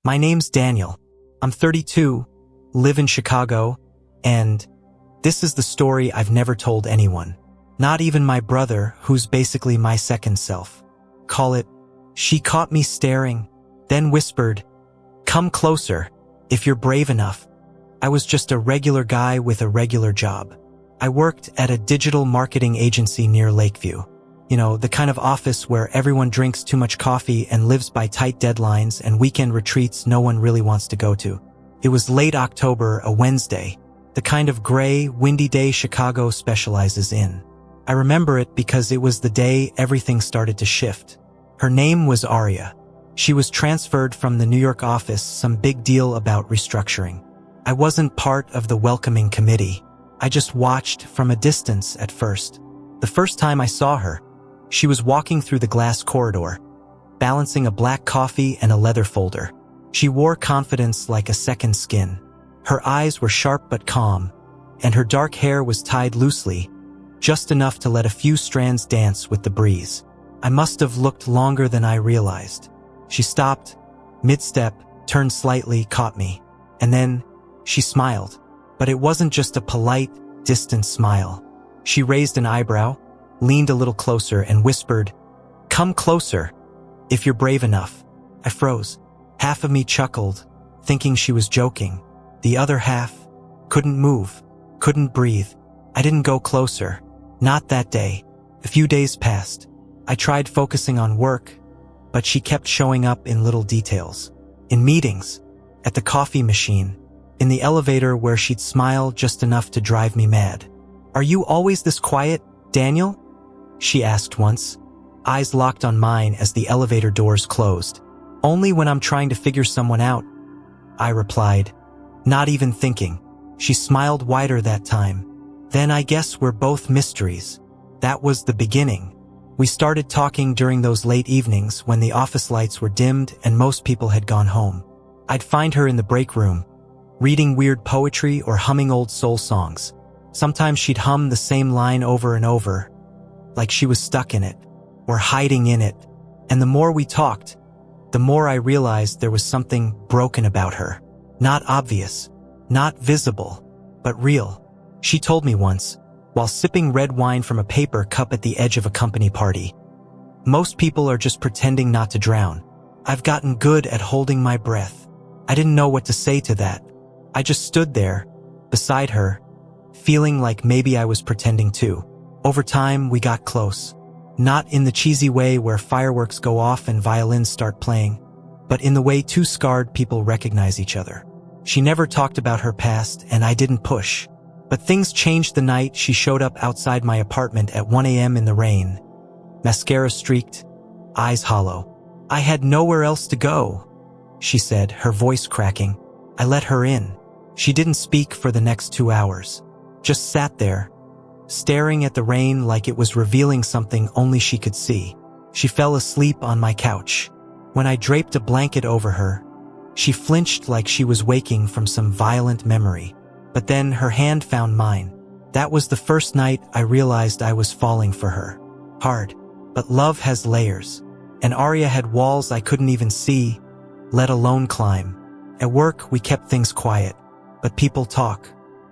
My name's Daniel. I'm 32, live in Chicago, and this is the story I've never told anyone. Not even my brother, who's basically my second self. Call it, she caught me staring, then whispered, "Come closer, if you're brave enough." I was just a regular guy with a regular job. I worked at a digital marketing agency near Lakeview. You know, the kind of office where everyone drinks too much coffee and lives by tight deadlines and weekend retreats no one really wants to go to. It was late October, a Wednesday, the kind of gray, windy day Chicago specializes in. I remember it because it was the day everything started to shift. Her name was Arya. She was transferred from the New York office, some big deal about restructuring. I wasn't part of the welcoming committee. I just watched from a distance at first. The first time I saw her, she was walking through the glass corridor, balancing a black coffee and a leather folder. She wore confidence like a second skin. Her eyes were sharp but calm, and her dark hair was tied loosely, just enough to let a few strands dance with the breeze. I must have looked longer than I realized. She stopped, mid-step, turned slightly, caught me, and then she smiled. But it wasn't just a polite, distant smile. She raised an eyebrow, leaned a little closer, and whispered, "Come closer, if you're brave enough." I froze. Half of me chuckled, thinking she was joking. The other half couldn't move, couldn't breathe. I didn't go closer. Not that day. A few days passed. I tried focusing on work, but she kept showing up in little details. In meetings, at the coffee machine, in the elevator where she'd smile just enough to drive me mad. "Are you always this quiet, Daniel?" she asked once. Eyes locked on mine as the elevator doors closed. "Only when I'm trying to figure someone out," I replied, not even thinking. She smiled wider that time. "Then I guess we're both mysteries." That was the beginning. We started talking during those late evenings when the office lights were dimmed and most people had gone home. I'd find her in the break room, reading weird poetry or humming old soul songs. Sometimes she'd hum the same line over and over, like she was stuck in it, or hiding in it. And the more we talked, the more I realized there was something broken about her. Not obvious, not visible, but real. She told me once, while sipping red wine from a paper cup at the edge of a company party, "Most people are just pretending not to drown. I've gotten good at holding my breath." I didn't know what to say to that. I just stood there, beside her, feeling like maybe I was pretending too. Over time, we got close. Not in the cheesy way where fireworks go off and violins start playing, but in the way two scarred people recognize each other. She never talked about her past, and I didn't push. But things changed the night she showed up outside my apartment at 1 a.m. in the rain. Mascara streaked, eyes hollow. "I had nowhere else to go," she said, her voice cracking. I let her in. She didn't speak for the next 2 hours. Just sat there, staring at the rain like it was revealing something only she could see. She fell asleep on my couch. When I draped a blanket over her, she flinched like she was waking from some violent memory. But then her hand found mine. That was the first night I realized I was falling for her. Hard. But love has layers. And Arya had walls I couldn't even see, let alone climb. At work, we kept things quiet. But people talk.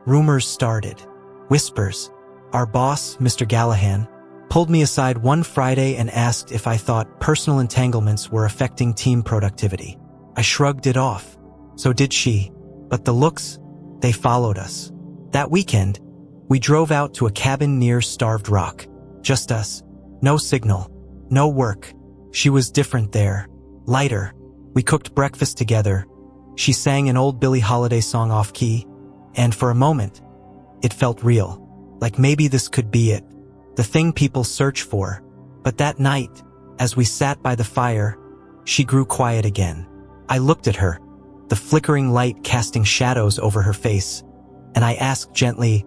Rumors started. Whispers. Our boss, Mr. Gallahan, pulled me aside one Friday and asked if I thought personal entanglements were affecting team productivity. I shrugged it off. So did she. But the looks, they followed us. That weekend, we drove out to a cabin near Starved Rock. Just us. No signal. No work. She was different there. Lighter. We cooked breakfast together. She sang an old Billie Holiday song off-key. And for a moment, it felt real. Like maybe this could be it. The thing people search for. But that night, as we sat by the fire, she grew quiet again. I looked at her, the flickering light casting shadows over her face, and I asked gently,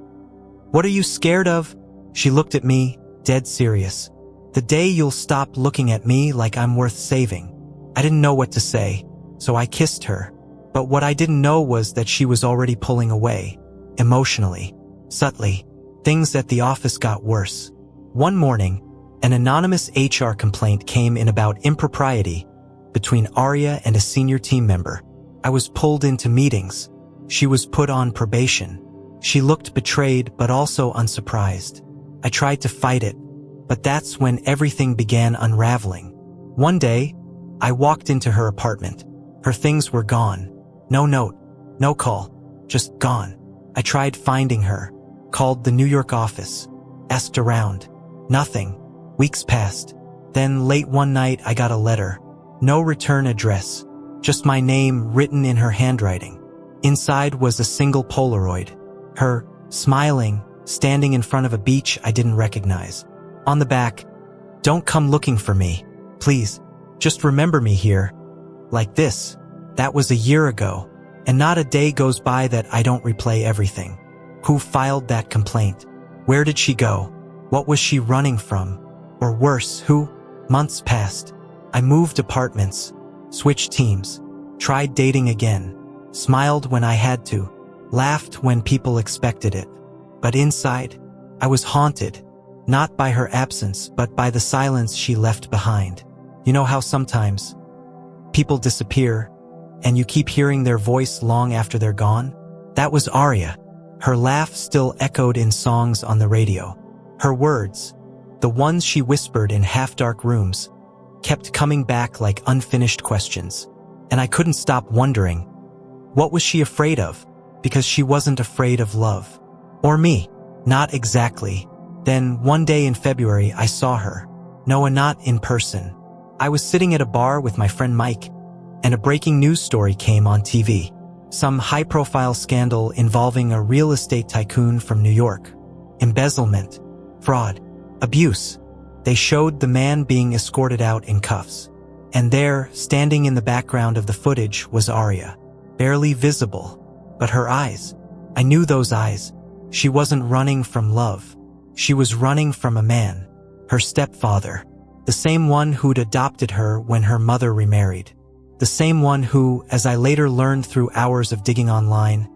"What are you scared of?" She looked at me, dead serious. "The day you'll stop looking at me like I'm worth saving." I didn't know what to say, so I kissed her. But what I didn't know was that she was already pulling away, emotionally, subtly. Things at the office got worse. One morning, an anonymous HR complaint came in about impropriety between Arya and a senior team member. I was pulled into meetings. She was put on probation. She looked betrayed but also unsurprised. I tried to fight it, but that's when everything began unraveling. One day, I walked into her apartment. Her things were gone. No note, no call, just gone. I tried finding her, called the New York office, asked around. Nothing. Weeks passed. Then late one night I got a letter. No return address, just my name written in her handwriting. Inside was a single Polaroid. Her, smiling, standing in front of a beach I didn't recognize. On the back, "Don't come looking for me. Please, just remember me here." Like this. That was a year ago. And not a day goes by that I don't replay everything. Who filed that complaint? Where did she go? What was she running from? Or worse, who? Months passed. I moved apartments, switched teams, tried dating again, smiled when I had to, laughed when people expected it. But inside, I was haunted, not by her absence, but by the silence she left behind. You know how sometimes people disappear, and you keep hearing their voice long after they're gone? That was Arya. Her laugh still echoed in songs on the radio. Her words, the ones she whispered in half-dark rooms, kept coming back like unfinished questions. And I couldn't stop wondering, what was she afraid of? Because she wasn't afraid of love. Or me. Not exactly. Then, one day in February, I saw her. No, not in person. I was sitting at a bar with my friend Mike, and a breaking news story came on TV. Some high-profile scandal involving a real estate tycoon from New York. Embezzlement, fraud, abuse. They showed the man being escorted out in cuffs. And there, standing in the background of the footage, was Arya. Barely visible. But her eyes. I knew those eyes. She wasn't running from love. She was running from a man. Her stepfather. The same one who'd adopted her when her mother remarried. The same one who, as I later learned through hours of digging online,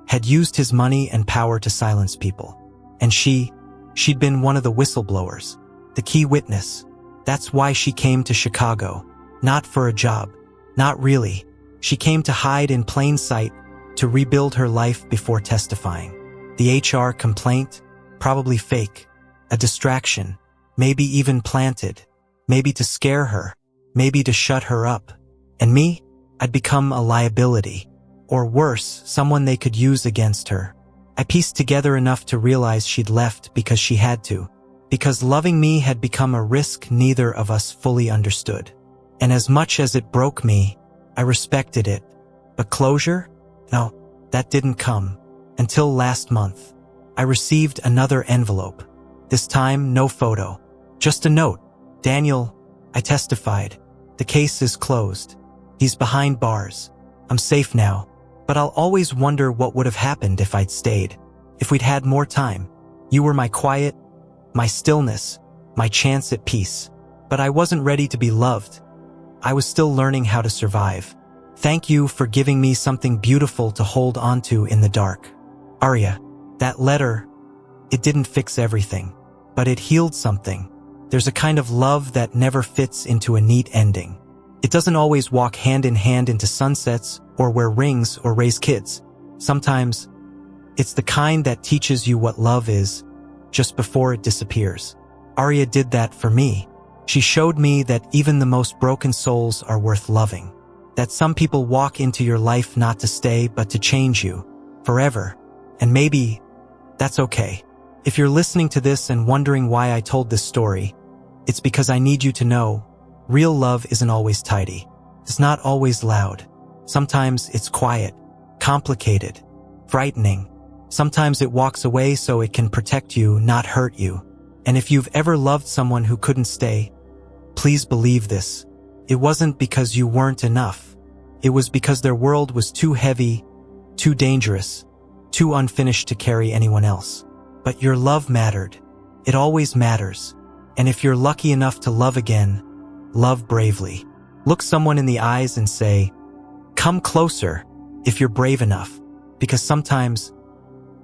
had used his money and power to silence people. And she'd been one of the whistleblowers, the key witness. That's why she came to Chicago. Not for a job. Not really. She came to hide in plain sight, to rebuild her life before testifying. The HR complaint? Probably fake. A distraction. Maybe even planted. Maybe to scare her. Maybe to shut her up. And me? I'd become a liability. Or worse, someone they could use against her. I pieced together enough to realize she'd left because she had to. Because loving me had become a risk neither of us fully understood. And as much as it broke me, I respected it. But closure? No, that didn't come. Until last month. I received another envelope. This time, no photo. Just a note. "Daniel, I testified. The case is closed. He's behind bars. I'm safe now. But I'll always wonder what would have happened if I'd stayed. If we'd had more time. You were my quiet, my stillness, my chance at peace. But I wasn't ready to be loved. I was still learning how to survive. Thank you for giving me something beautiful to hold onto in the dark." Arya, that letter, it didn't fix everything. But it healed something. There's a kind of love that never fits into a neat ending. It doesn't always walk hand in hand into sunsets or wear rings or raise kids. Sometimes, it's the kind that teaches you what love is just before it disappears. Arya did that for me. She showed me that even the most broken souls are worth loving. That some people walk into your life not to stay but to change you forever. And maybe that's okay. If you're listening to this and wondering why I told this story, it's because I need you to know real love isn't always tidy. It's not always loud. Sometimes it's quiet, complicated, frightening. Sometimes it walks away so it can protect you, not hurt you. And if you've ever loved someone who couldn't stay, please believe this. It wasn't because you weren't enough. It was because their world was too heavy, too dangerous, too unfinished to carry anyone else. But your love mattered. It always matters. And if you're lucky enough to love again, love bravely. Look someone in the eyes and say, "Come closer," if you're brave enough. Because sometimes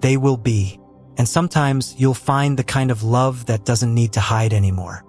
they will be. And sometimes you'll find the kind of love that doesn't need to hide anymore.